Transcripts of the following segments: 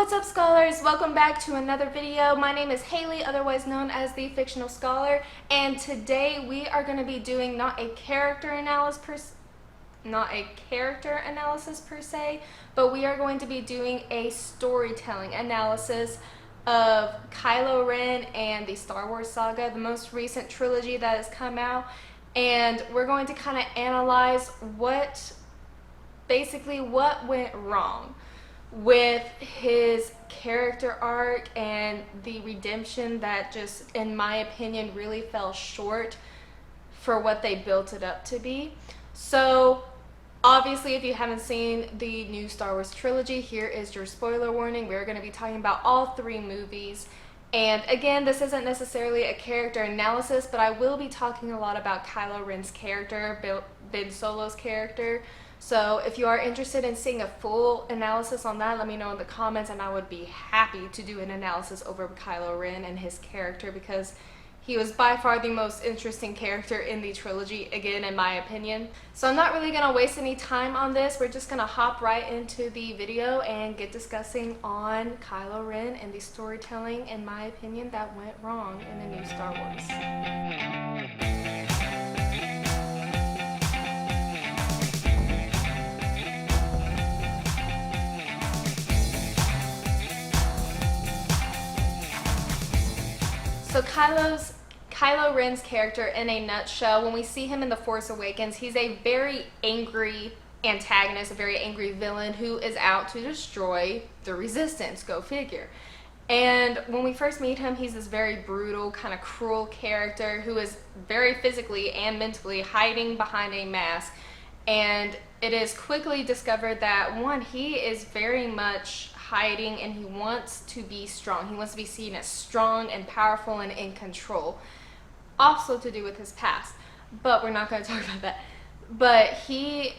What's up, scholars? Welcome back to another video. My name is Haley, otherwise known as the Fictional Scholar, and today we are going to be doing not a character analysis per se, but we are going to be doing a storytelling analysis of Kylo Ren and the Star Wars saga, the most recent trilogy that has come out, and we're going to kind of analyze what went wrong with his character arc and the redemption that just, in my opinion, really fell short for what they built it up to be. So obviously, if you haven't seen the new Star Wars trilogy, here is your spoiler warning. We're going to be talking about all three movies. And again, this isn't necessarily a character analysis, but I will be talking a lot about Kylo Ren's character, Ben Solo's character. So if you are interested in seeing a full analysis on that, let me know in the comments, and I would be happy to do an analysis over Kylo Ren and his character, because he was by far the most interesting character in the trilogy, again, in my opinion. So I'm not really going to waste any time on this. We're just going to hop right into the video and get discussing on Kylo Ren and the storytelling, in my opinion, that went wrong in the new Star Wars. So Kylo Ren's character, in a nutshell, when we see him in The Force Awakens, he's a very angry antagonist, a very angry villain who is out to destroy the Resistance, go figure. And when we first meet him, he's this very brutal, kind of cruel character who is very physically and mentally hiding behind a mask. And it is quickly discovered that, one, he is very much hiding, and he wants to be strong. He wants to be seen as strong and powerful and in control. Also to do with his past, but we're not going to talk about that. But he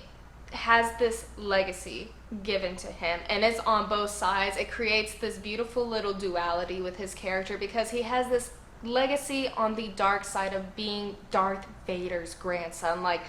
has this legacy given to him, and it's on both sides. It creates this beautiful little duality with his character, because he has this legacy on the dark side of being Darth Vader's grandson. Like,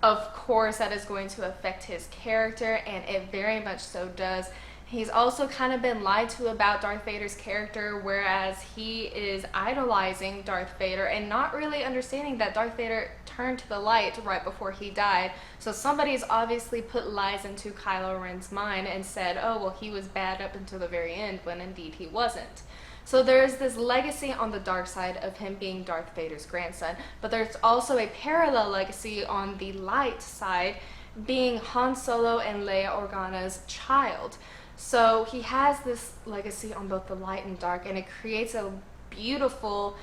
of course that is going to affect his character, and it very much so does. He's also kind of been lied to about Darth Vader's character, whereas he is idolizing Darth Vader and not really understanding that Darth Vader turned to the light right before he died. So somebody's obviously put lies into Kylo Ren's mind and said, oh, well, he was bad up until the very end, when indeed he wasn't. So there's this legacy on the dark side of him being Darth Vader's grandson, but there's also a parallel legacy on the light side, being Han Solo and Leia Organa's child. So he has this legacy on both the light and dark, and it creates a beautiful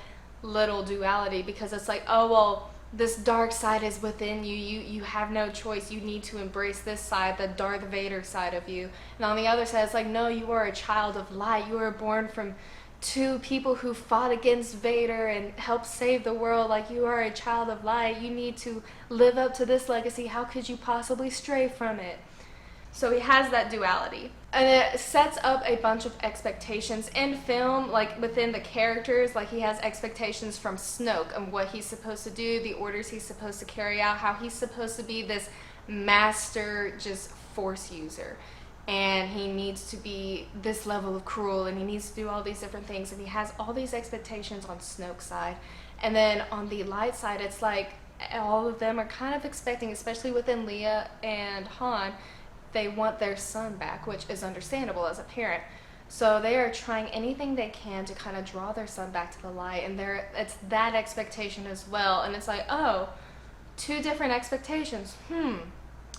little duality, because it's like, oh, well, this dark side is within you. You have no choice. You need to embrace this side, the Darth Vader side of you. And on the other side, it's like, no, you are a child of light. You were born from two people who fought against Vader and helped save the world. Like, you are a child of light. You need to live up to this legacy. How could you possibly stray from it? So he has that duality, and it sets up a bunch of expectations in film, like within the characters. Like, he has expectations from Snoke and what he's supposed to do, the orders he's supposed to carry out, how he's supposed to be this master just force user, and he needs to be this level of cruel, and he needs to do all these different things, and he has all these expectations on Snoke's side. And then on the light side, it's like all of them are kind of expecting, especially within Leia and Han, they want their son back, which is understandable as a parent. So they are trying anything they can to kind of draw their son back to the light, and it's that expectation as well. And it's like, oh, two different expectations.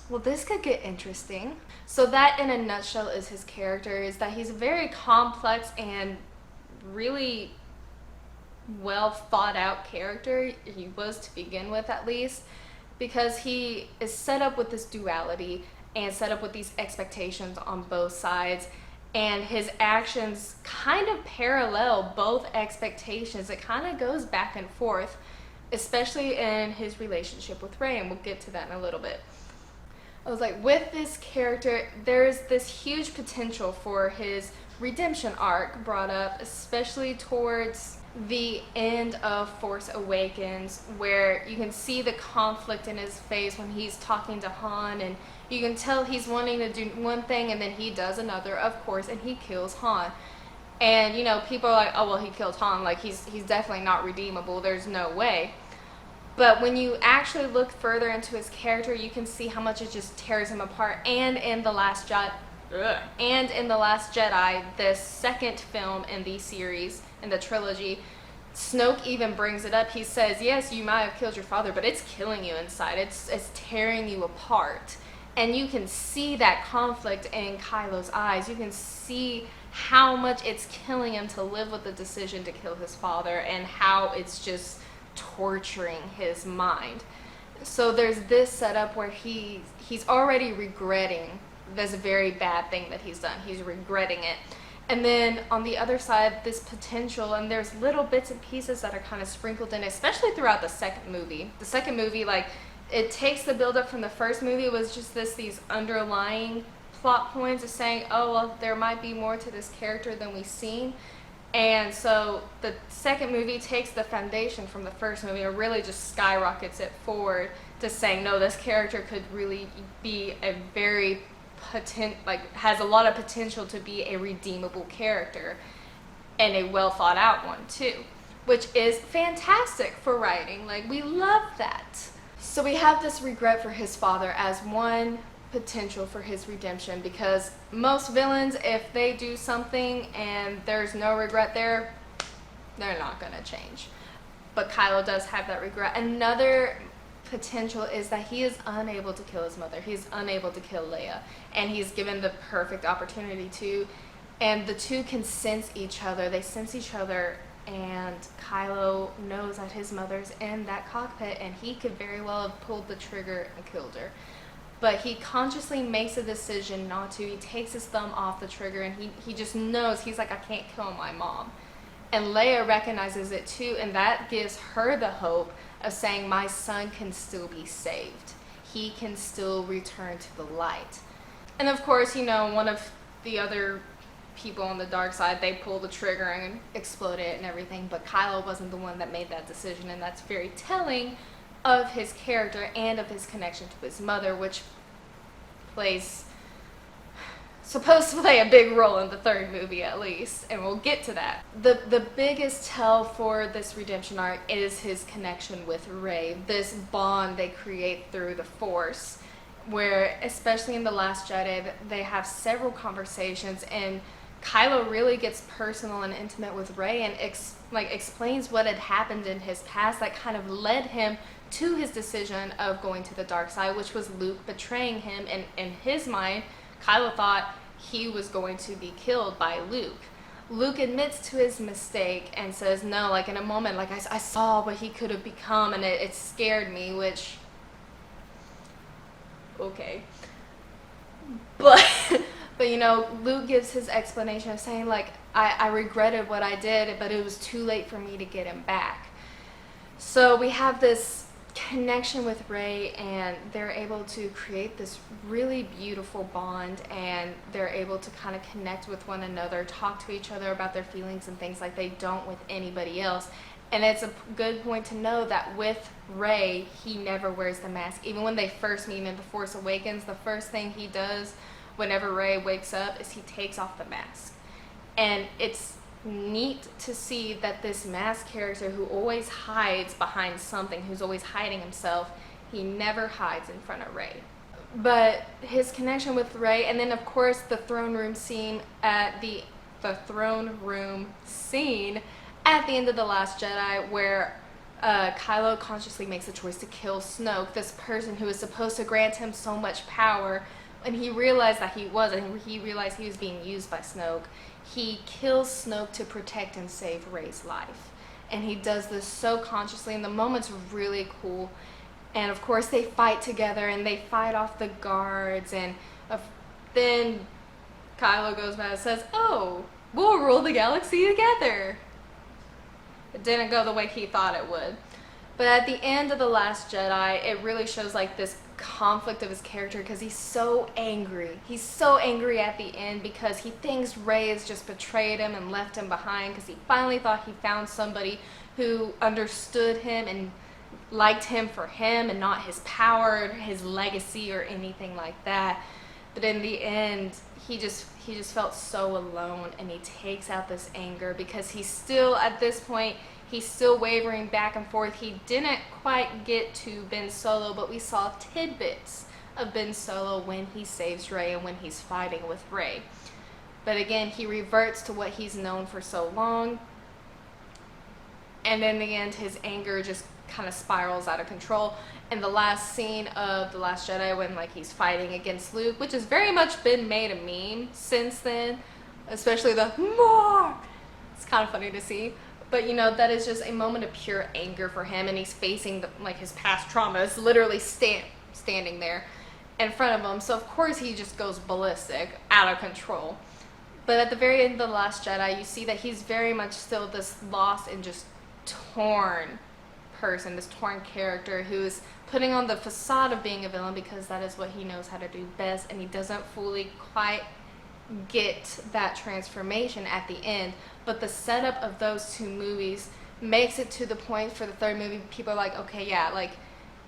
Well, this could get interesting. So that, in a nutshell, is his character, is that he's a very complex and really well thought out character. He was, to begin with, at least, because he is set up with this duality and set up with these expectations on both sides, and his actions kind of parallel both expectations. It kind of goes back and forth, especially in his relationship with Rey, and we'll get to that in a little bit. I was like, with this character, there's this huge potential for his redemption arc brought up, especially towards the end of Force Awakens, where you can see the conflict in his face when he's talking to Han, and you can tell he's wanting to do one thing and then he does another, of course, and he kills Han. And you know, people are like, oh well, he killed Han, like he's definitely not redeemable, there's no way. But when you actually look further into his character, you can see how much it just tears him apart. And in the Last Jedi, the second film in the series, in the trilogy, Snoke even brings it up. He says, yes, you might have killed your father, but it's killing you inside. It's tearing you apart. And you can see that conflict in Kylo's eyes. You can see how much it's killing him to live with the decision to kill his father, and how it's just torturing his mind. So there's this setup where he's already regretting this very bad thing that he's done. He's regretting it. And then on the other side, this potential, and there's little bits and pieces that are kind of sprinkled in, especially throughout the second movie. The second movie, like, it takes the buildup from the first movie. It was just these underlying plot points of saying, oh, well, there might be more to this character than we've seen. And so the second movie takes the foundation from the first movie and really just skyrockets it forward to saying, no, this character could really be a very has a lot of potential to be a redeemable character, and a well thought out one too, which is fantastic for writing. Like, we love that. So we have this regret for his father as one potential for his redemption, because most villains, if they do something and there's no regret there, they're not going to change. But Kylo does have that regret. Another potential is that he is unable to kill his mother. He's unable to kill Leia, and he's given the perfect opportunity to, and the two can sense each other. They sense each other, and Kylo knows that his mother's in that cockpit, and he could very well have pulled the trigger and killed her. But he consciously makes a decision not to. He takes his thumb off the trigger, and he just knows, he's like, I can't kill my mom. And Leia recognizes it too, and that gives her the hope of saying, my son can still be saved. He can still return to the light. And of course, you know, one of the other people on the dark side, they pull the trigger and explode it and everything, but Kylo wasn't the one that made that decision, and that's very telling of his character and of his connection to his mother, which supposed to play a big role in the third movie at least, and we'll get to that. The biggest tell for this redemption arc is his connection with Rey, this bond they create through the Force, where especially in The Last Jedi, they have several conversations, and Kylo really gets personal and intimate with Rey and explains what had happened in his past that kind of led him to his decision of going to the dark side, which was Luke betraying him. And in his mind, Kylo thought he was going to be killed by Luke. Luke admits to his mistake and says, no, like in a moment, like I saw what he could have become, and it scared me, which, okay. But you know, Luke gives his explanation of saying, like, I regretted what I did, but it was too late for me to get him back. So we have this connection with Rey, and they're able to create this really beautiful bond, and they're able to kind of connect with one another, talk to each other about their feelings and things like they don't with anybody else. And it's a good point to know that with Rey, he never wears the mask. Even when they first meet him in The Force Awakens, the first thing he does whenever Rey wakes up is he takes off the mask. And it's neat to see that this masked character who always hides behind something, who's always hiding himself, he never hides in front of Rey. But his connection with Rey, and then of course the throne room scene at the end of The Last Jedi, where Kylo consciously makes a choice to kill Snoke, this person who is supposed to grant him so much power, and he realized that he wasn't. He realized he was being used by Snoke. He kills Snoke to protect and save Rey's life. And he does this so consciously, and the moment's really cool. And of course they fight together, and they fight off the guards, and then Kylo goes back and says, oh, we'll rule the galaxy together. It didn't go the way he thought it would. But at the end of The Last Jedi, it really shows like this conflict of his character, because he's so angry. He's so angry at the end because he thinks Rey has just betrayed him and left him behind, because he finally thought he found somebody who understood him and liked him for him and not his power, his legacy, or anything like that. But in the end, he just felt so alone, and he takes out this anger because he's still, at this point, he's still wavering back and forth. He didn't quite get to Ben Solo, but we saw tidbits of Ben Solo when he saves Rey and when he's fighting with Rey. But again, he reverts to what he's known for so long. And in the end, his anger just kind of spirals out of control. And the last scene of The Last Jedi, when like he's fighting against Luke, which has very much been made a meme since then, especially the more. It's kind of funny to see. But you know, that is just a moment of pure anger for him, and he's facing like his past trauma is literally standing there in front of him. So of course he just goes ballistic, out of control. But at the very end of The Last Jedi, you see that he's very much still this lost and just torn person, this torn character who's putting on the facade of being a villain because that is what he knows how to do best, and he doesn't fully quite get that transformation at the end. But the setup of those two movies makes it to the point for the third movie people are like, okay, yeah, like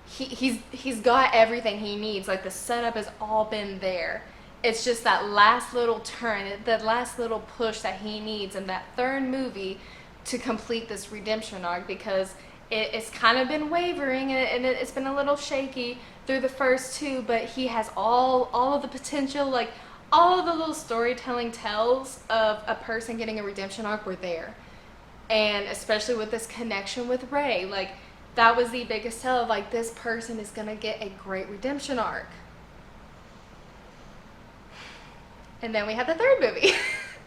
he's got everything he needs. Like the setup has all been there. It's just that last little turn, that last little push that he needs in that third movie to complete this redemption arc, because it's kind of been wavering and it's been a little shaky through the first two, but he has all of the potential, like all of the little storytelling tells of a person getting a redemption arc were there. And especially with this connection with Rey, like that was the biggest tell of like, this person is gonna get a great redemption arc. And then we have the third movie.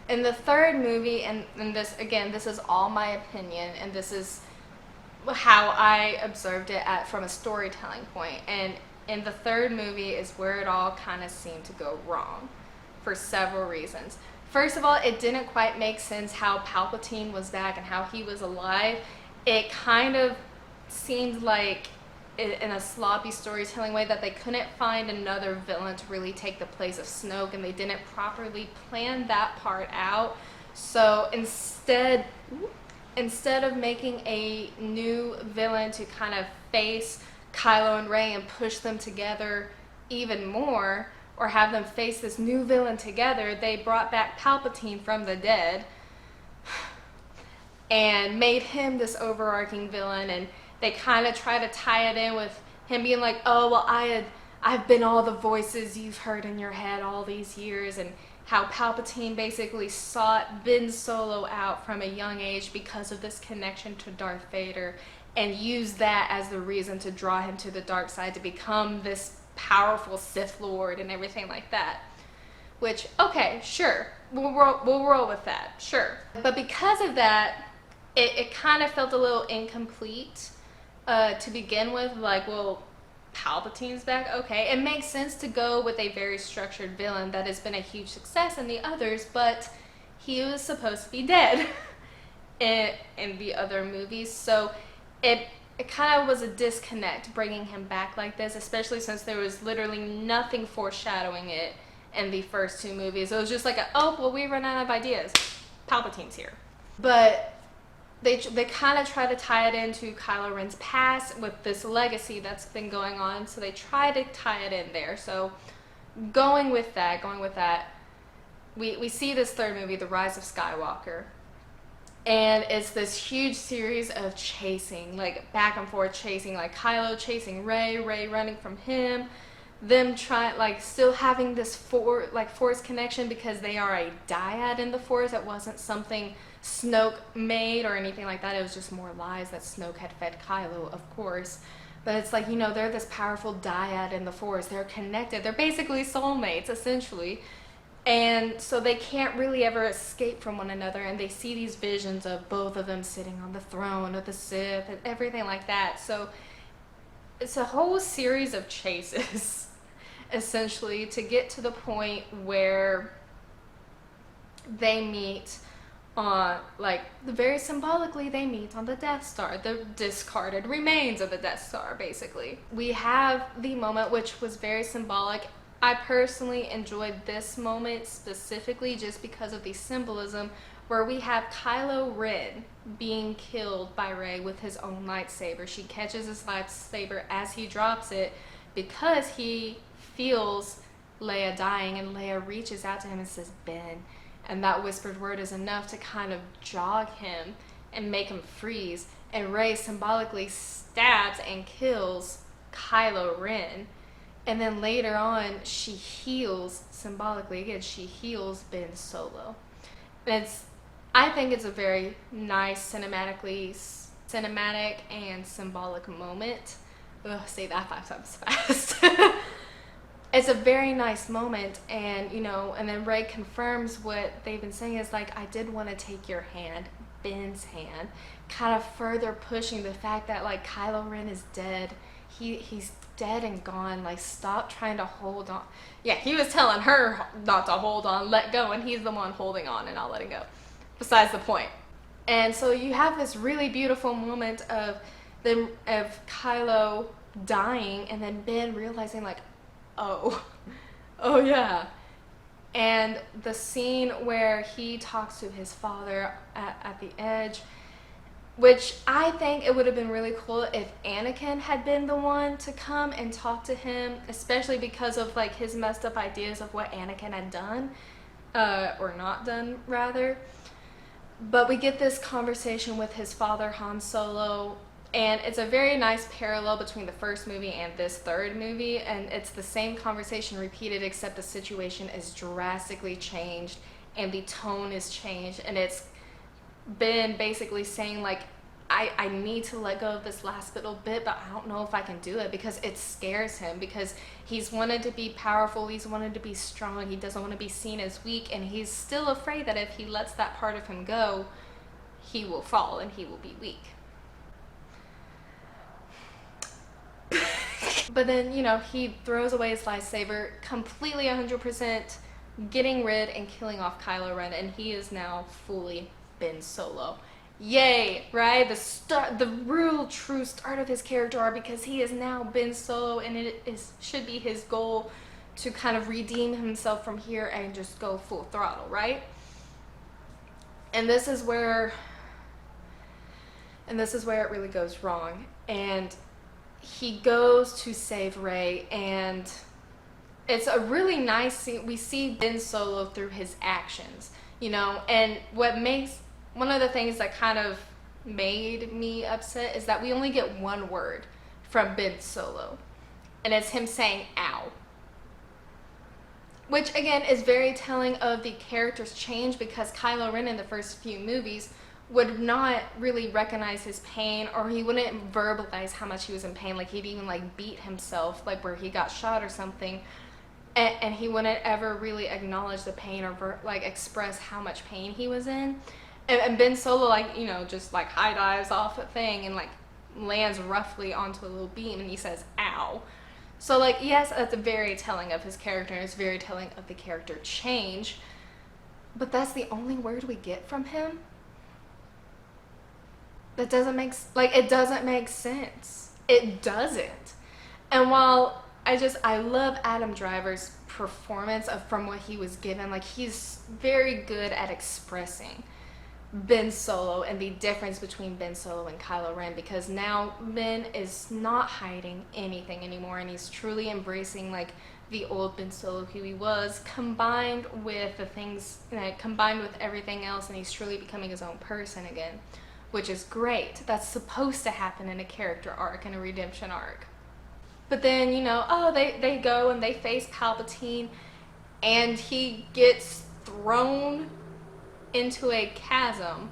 In the third movie, and this, again, this is all my opinion, and this is how I observed it from a storytelling point. And in the third movie is where it all kind of seemed to go wrong for several reasons. First of all, it didn't quite make sense how Palpatine was back and how he was alive. It kind of seemed like, in a sloppy storytelling way, that they couldn't find another villain to really take the place of Snoke, and they didn't properly plan that part out. So instead of making a new villain to kind of face Kylo and Rey and push them together even more, or have them face this new villain together, they brought back Palpatine from the dead and made him this overarching villain. And they kind of try to tie it in with him being like, oh, well, I've been all the voices you've heard in your head all these years, and how Palpatine basically sought Ben Solo out from a young age because of this connection to Darth Vader, and used that as the reason to draw him to the dark side, to become this powerful Sith Lord and everything like that. Which, okay, sure, we'll roll with that, sure. But because of that, it kind of felt a little incomplete to begin with. Like, well, Palpatine's back, okay. It makes sense to go with a very structured villain that has been a huge success in the others, but he was supposed to be dead in the other movies. So it kind of was a disconnect bringing him back like this, especially since there was literally nothing foreshadowing it in the first two movies. It was just like, oh, well, we run out of ideas. Palpatine's here. But they kind of try to tie it into Kylo Ren's past with this legacy that's been going on. So they try to tie it in there. So going with that, we see this third movie, The Rise of Skywalker. And it's this huge series of chasing, like back and forth chasing, like Kylo chasing Rey, Rey running from him, them trying, like still having this Force connection, because they are a dyad in the Force. It wasn't something Snoke made or anything like that. It was just more lies that Snoke had fed Kylo, of course. But it's like, you know, they're this powerful dyad in the Force. They're connected. They're basically soulmates, essentially. And so they can't really ever escape from one another, and they see these visions of both of them sitting on the throne of the Sith and everything like that. So it's a whole series of chases, essentially, to get to the point where they meet like the very symbolically they meet on the Death Star, the discarded remains of the Death Star. Basically, we have the moment which was very symbolic. I personally enjoyed this moment specifically just because of the symbolism, where we have Kylo Ren being killed by Rey with his own lightsaber. She catches his lightsaber as he drops it because he feels Leia dying, and Leia reaches out to him and says, "Ben." And that whispered word is enough to kind of jog him and make him freeze. And Rey symbolically stabs and kills Kylo Ren. And then later on, she heals, symbolically again, she heals Ben Solo. And I think it's a very nice cinematic and symbolic moment. Ugh, say that 5 times fast. It's a very nice moment, and and then Rey confirms what they've been saying is like, I did want to take your hand, Ben's hand, kind of further pushing the fact that like Kylo Ren is dead. He's dead and gone. Like, stop trying to hold on. Yeah, he was telling her not to hold on, let go, and he's the one holding on and not letting go. Besides the point. And so you have this really beautiful moment of Kylo dying, and then Ben realizing like, oh yeah. And the scene where he talks to his father at the edge, which I think it would have been really cool if Anakin had been the one to come and talk to him, especially because of like his messed up ideas of what Anakin had done, or not done rather. But we get this conversation with his father, Han Solo, and it's a very nice parallel between the first movie and this third movie, and it's the same conversation repeated, except the situation is drastically changed and the tone is changed, and it's Ben basically saying like, I need to let go of this last little bit, but I don't know if I can do it, because it scares him, because he's wanted to be powerful, he's wanted to be strong, he doesn't want to be seen as weak, and he's still afraid that if he lets that part of him go, he will fall and he will be weak. But then, he throws away his lightsaber, completely 100% getting rid and killing off Kylo Ren, and he is now fully Ben Solo. Yay, right? The real true start of his character arc, because he is now Ben Solo, and should be his goal to kind of redeem himself from here and just go full throttle, right? And this is where it really goes wrong. And he goes to save Rey, and it's a really nice scene. We see Ben Solo through his actions, and one of the things that kind of made me upset is that we only get one word from Ben Solo, and it's him saying "ow," which again is very telling of the character's change, because Kylo Ren in the first few movies would not really recognize his pain, or he wouldn't verbalize how much he was in pain. Like, he'd even like beat himself, like where he got shot or something, and he wouldn't ever really acknowledge the pain or express how much pain he was in. And Ben Solo, just like high dives off a thing and like lands roughly onto a little beam, and he says "ow." So yes, that's very telling of his character, and it's very telling of the character change, but that's the only word we get from him. That doesn't make it doesn't make sense. It doesn't. And while I love Adam Driver's performance from what he was given, he's very good at expressing Ben Solo and the difference between Ben Solo and Kylo Ren, because now Ben is not hiding anything anymore, and he's truly embracing the old Ben Solo who he was, combined with the things, combined with everything else, and he's truly becoming his own person again, which is great. That's supposed to happen in a character arc, in a redemption arc. But then, they go and they face Palpatine, and he gets thrown into a chasm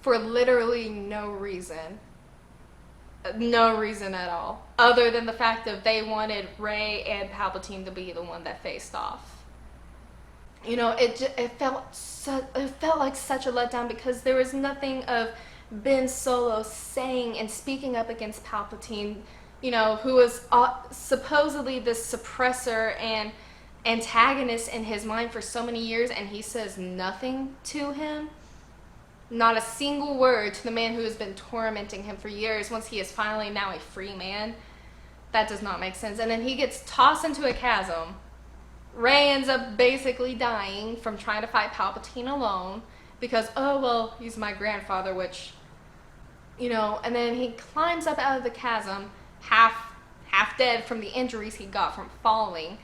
for literally no reason. No reason at all, other than the fact that they wanted Rey and Palpatine to be the one that faced off. It felt like such a letdown, because there was nothing of Ben Solo saying and speaking up against Palpatine, who was supposedly this suppressor and antagonist in his mind for so many years, and he says nothing to him. Not a single word to the man who has been tormenting him for years once he is finally now a free man. That does not make sense. And then he gets tossed into a chasm. Rey ends up basically dying from trying to fight Palpatine alone because, oh, well, he's my grandfather, which, you know, and then he climbs up out of the chasm, half dead from the injuries he got from falling,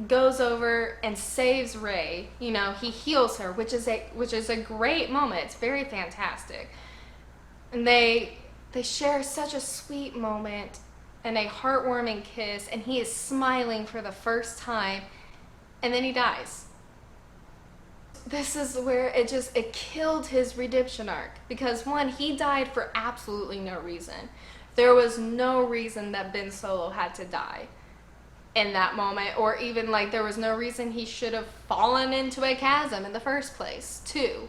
goes over and saves Rey. You know, he heals her, which is a great moment. It's very fantastic. And they share such a sweet moment and a heartwarming kiss, and he is smiling for the first time, and then he dies. This is where it killed his redemption arc, because one, he died for absolutely no reason. There was no reason that Ben Solo had to die in that moment, or even like there was no reason he should have fallen into a chasm in the first place too.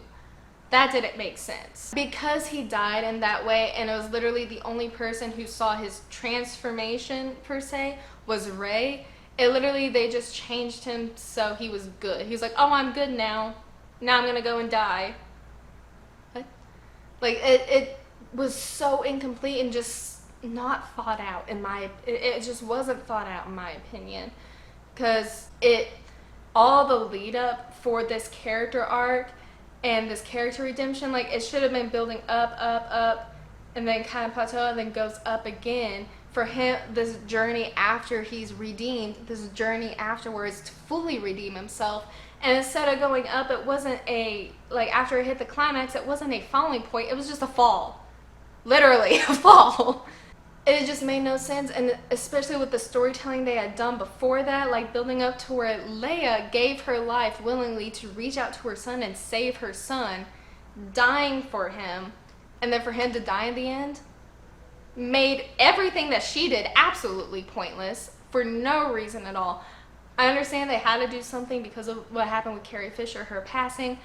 That didn't make sense. Because he died in that way, and it was literally the only person who saw his transformation per se was Rey. It literally, they just changed him so he was good. He was like, oh, I'm good now. Now I'm gonna go and die. What? Like, it was so incomplete and just not thought out in my, it just wasn't thought out in my opinion. Because all the lead up for this character arc and this character redemption, like, it should have been building up, and then kind of plateau, and then goes up again. For him, this journey after he's redeemed, this journey afterwards to fully redeem himself. And instead of going up, it wasn't like after it hit the climax, it wasn't a falling point, it was just a fall. Literally, a fall. It just made no sense, and especially with the storytelling they had done before that, like building up to where Leia gave her life willingly to reach out to her son and save her son, dying for him, and then for him to die in the end, made everything that she did absolutely pointless for no reason at all. I understand they had to do something because of what happened with Carrie Fisher, her passing,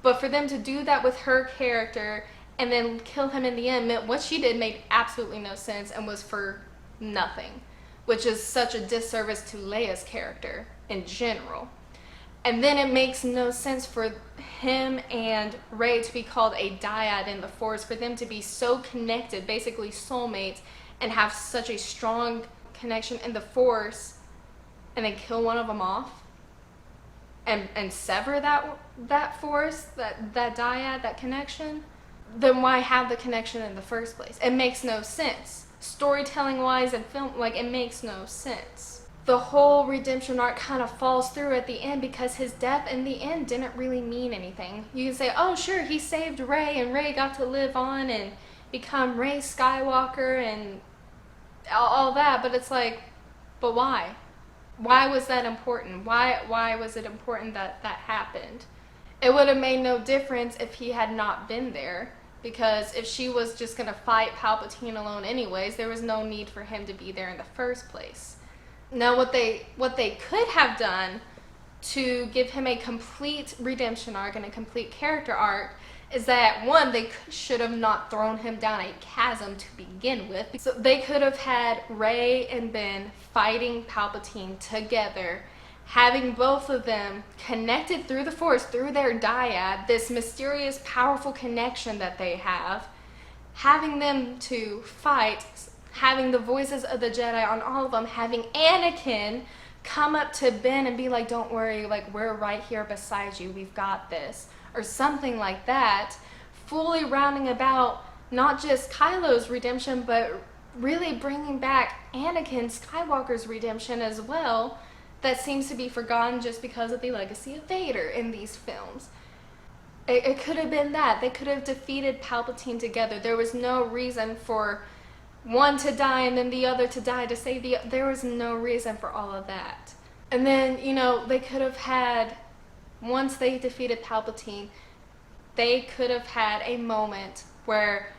but for them to do that with her character and then kill him in the end meant what she did made absolutely no sense and was for nothing, which is such a disservice to Leia's character in general. And then it makes no sense for him and Rey to be called a dyad in the Force, for them to be so connected, basically soulmates, and have such a strong connection in the Force, and then kill one of them off and sever that Force, that dyad, that connection. Then why have the connection in the first place? It makes no sense. Storytelling wise and film, like, it makes no sense. The whole redemption arc kind of falls through at the end because his death in the end didn't really mean anything. You can say, oh sure, he saved Rey and Rey got to live on and become Rey Skywalker and all that, but it's like, but why? Why was that important? Why was it important that that happened? It would have made no difference if he had not been there, because if she was just going to fight Palpatine alone anyways, there was no need for him to be there in the first place. Now what they could have done to give him a complete redemption arc and a complete character arc is that, one, they should have not thrown him down a chasm to begin with. So they could have had Rey and Ben fighting Palpatine together, having both of them connected through the Force, through their dyad, this mysterious, powerful connection that they have, having them to fight, having the voices of the Jedi on all of them, having Anakin come up to Ben and be like, don't worry, like, we're right here beside you, we've got this, or something like that, fully rounding about not just Kylo's redemption, but really bringing back Anakin Skywalker's redemption as well, that seems to be forgotten just because of the legacy of Vader in these films. It could have been that. They could have defeated Palpatine together. There was no reason for one to die and then the other to die to save the other. There was no reason for all of that. And then, you know, they could have had, once they defeated Palpatine, they could have had a moment where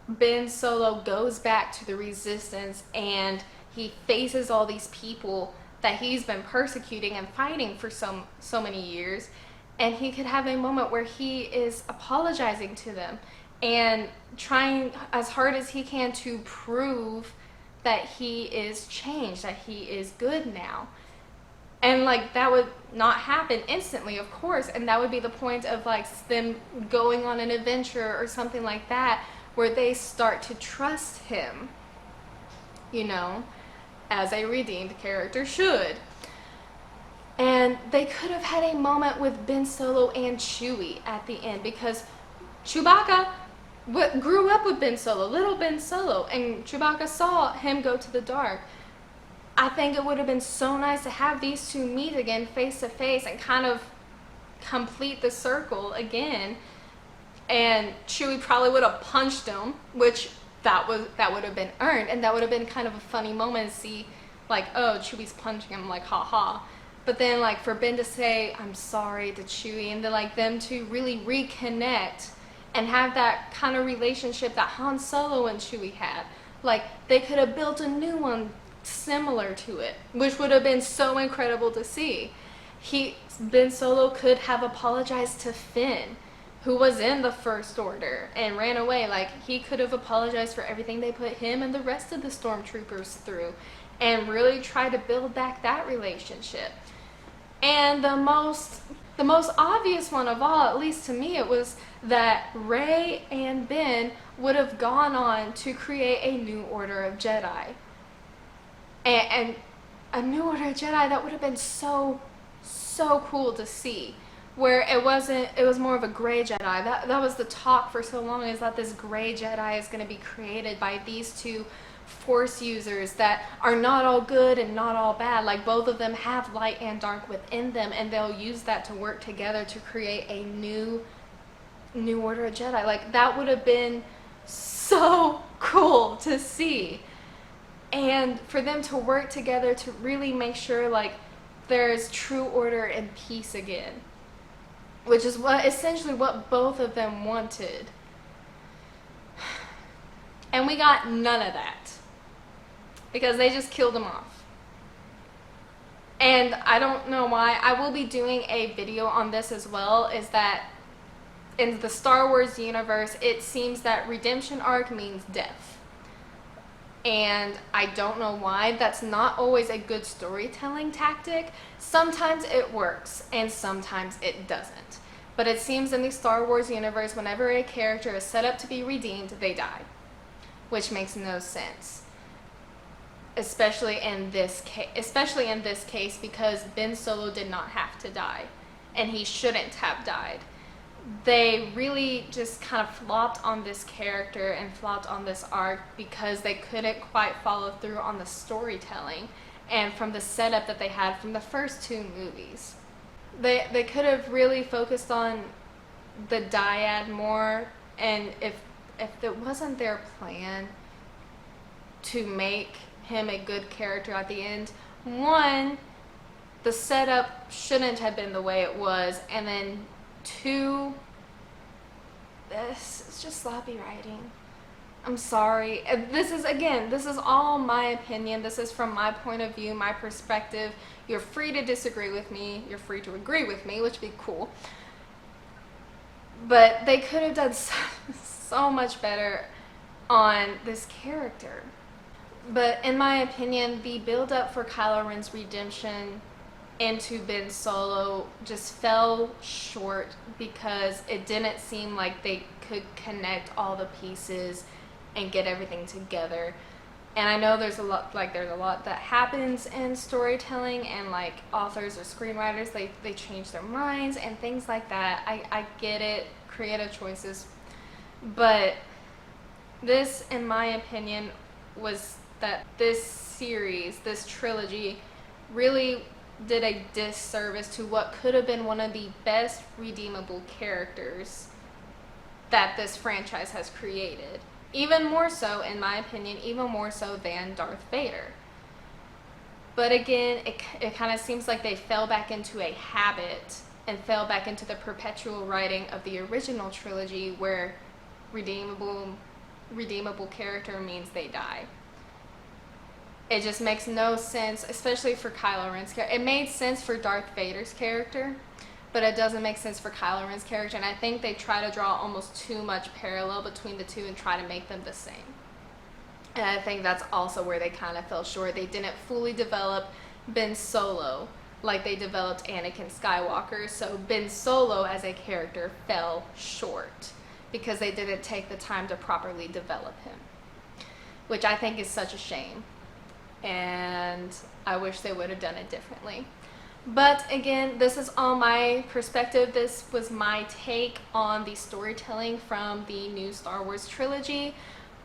Ben Solo goes back to the Resistance and he faces all these people that he's been persecuting and fighting for so many years, and he could have a moment where he is apologizing to them and trying as hard as he can to prove that he is changed, that he is good now. And like that would not happen instantly, of course, and that would be the point of like them going on an adventure or something like that, where they start to trust him, you know, as a redeemed character should. And they could have had a moment with Ben Solo and Chewie at the end, because Chewbacca grew up with Ben Solo, little Ben Solo, and Chewbacca saw him go to the dark. I think it would have been so nice to have these two meet again face to face and kind of complete the circle again. And Chewie probably would have punched him, which that would have been earned, and that would have been kind of a funny moment to see, like, oh, Chewie's punching him, like, haha. But then, like, for Ben to say, I'm sorry to Chewie, and then, like, them to really reconnect and have that kind of relationship that Han Solo and Chewie had. Like, they could have built a new one similar to it, which would have been so incredible to see. Ben Solo could have apologized to Finn, who was in the First Order and ran away. Like, he could have apologized for everything they put him and the rest of the stormtroopers through, and really try to build back that relationship. And the most obvious one of all, at least to me, it was that Rey and Ben would have gone on to create a new order of Jedi. And a new order of Jedi that would have been so cool to see. Where it was more of a gray Jedi. That was the talk for so long, is that this gray Jedi is going to be created by these two Force users that are not all good and not all bad. Like, both of them have light and dark within them, and they'll use that to work together to create a new order of Jedi. Like, that would have been so cool to see. And for them to work together to really make sure, like, there's true order and peace again. Which is essentially what both of them wanted. And we got none of that. Because they just killed him off. And I don't know why. I will be doing a video on this as well, is that in the Star Wars universe, it seems that redemption arc means death. And I don't know why. That's not always a good storytelling tactic. Sometimes it works, and sometimes it doesn't. But it seems in the Star Wars universe, whenever a character is set up to be redeemed, they die. Which makes no sense. Especially in this case, because Ben Solo did not have to die. And he shouldn't have died. They really just kind of flopped on this character and flopped on this arc because they couldn't quite follow through on the storytelling and from the setup that they had from the first two movies. They could have really focused on the dyad more, and if it wasn't their plan to make him a good character at the end, one, the setup shouldn't have been the way it was, and then two, this is just sloppy writing. I'm sorry. This is all my opinion. This is from my point of view, my perspective. You're free to disagree with me. You're free to agree with me, which would be cool. But they could have done so much better on this character. But in my opinion, the build-up for Kylo Ren's redemption into Ben Solo just fell short because it didn't seem like they could connect all the pieces and get everything together. And I know there's a lot that happens in storytelling, and like authors or screenwriters, they change their minds and things like that. I get it, creative choices. But this, in my opinion, was that this series, this trilogy, really did a disservice to what could have been one of the best redeemable characters that this franchise has created. Even more so, in my opinion, even more so than Darth Vader. But again, it kind of seems like they fell back into a habit and fell back into the perpetual writing of the original trilogy, where redeemable character means they die. It just makes no sense, especially for Kylo Ren's character. It made sense for Darth Vader's character, but it doesn't make sense for Kylo Ren's character, and I think they try to draw almost too much parallel between the two and try to make them the same. And I think that's also where they kind of fell short. They didn't fully develop Ben Solo like they developed Anakin Skywalker. So Ben Solo as a character fell short because they didn't take the time to properly develop him, which I think is such a shame. And I wish they would have done it differently. But again, this is all my perspective. This was my take on the storytelling from the new Star Wars trilogy.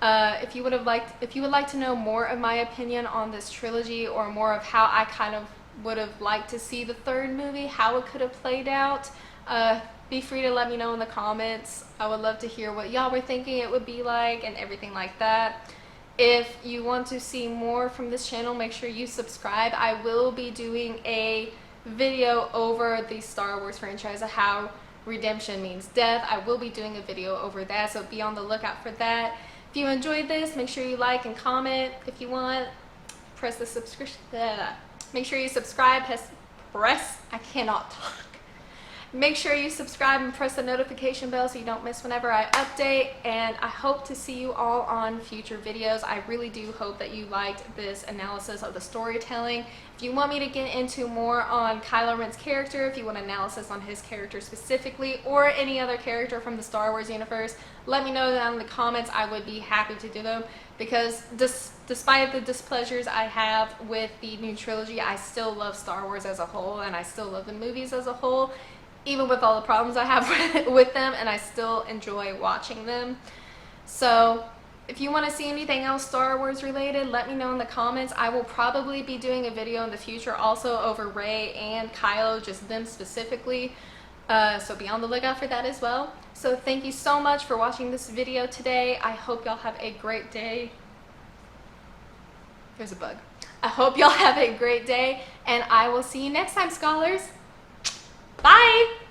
If you would like to know more of my opinion on this trilogy, or more of how I kind of would have liked to see the third movie, how it could have played out, be free to let me know in the comments. I would love to hear what y'all were thinking it would be like and everything like that. If you want to see more from this channel, make sure you subscribe. I will be doing a video over the Star Wars franchise of how redemption means death. I will be doing a video over that, so be on the lookout for that. If you enjoyed this, make sure you like and comment. If you want, press the subscription. Make sure you subscribe. I cannot talk. Make sure you subscribe and press the notification bell so you don't miss whenever I update, and I hope to see you all on future videos. I really do hope that you liked this analysis of the storytelling. If you want me to get into more on Kylo Ren's character, if you want analysis on his character specifically, or any other character from the Star Wars universe, let me know down in the comments. I would be happy to do them, because despite the displeasures I have with the new trilogy, I still love Star Wars as a whole, and I still love the movies as a whole, even with all the problems I have with them, and I still enjoy watching them. So if you want to see anything else Star Wars related, let me know in the comments. I will probably be doing a video in the future also over Rey and Kylo, just them specifically. So be on the lookout for that as well. So thank you so much for watching this video today. I hope y'all have a great day. There's a bug. I hope y'all have a great day, and I will see you next time, scholars. Bye!